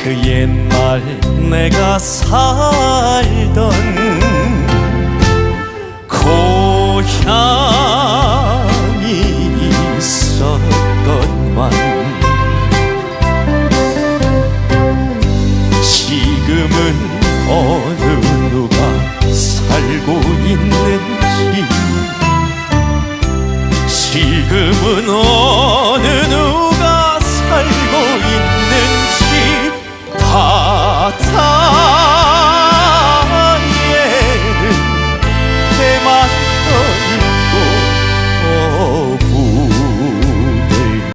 그 옛날 내가 살던 고향이 있었건만 지금은 어느 누가 살고 있는지 지금은 어느 누가 살고 있는지 다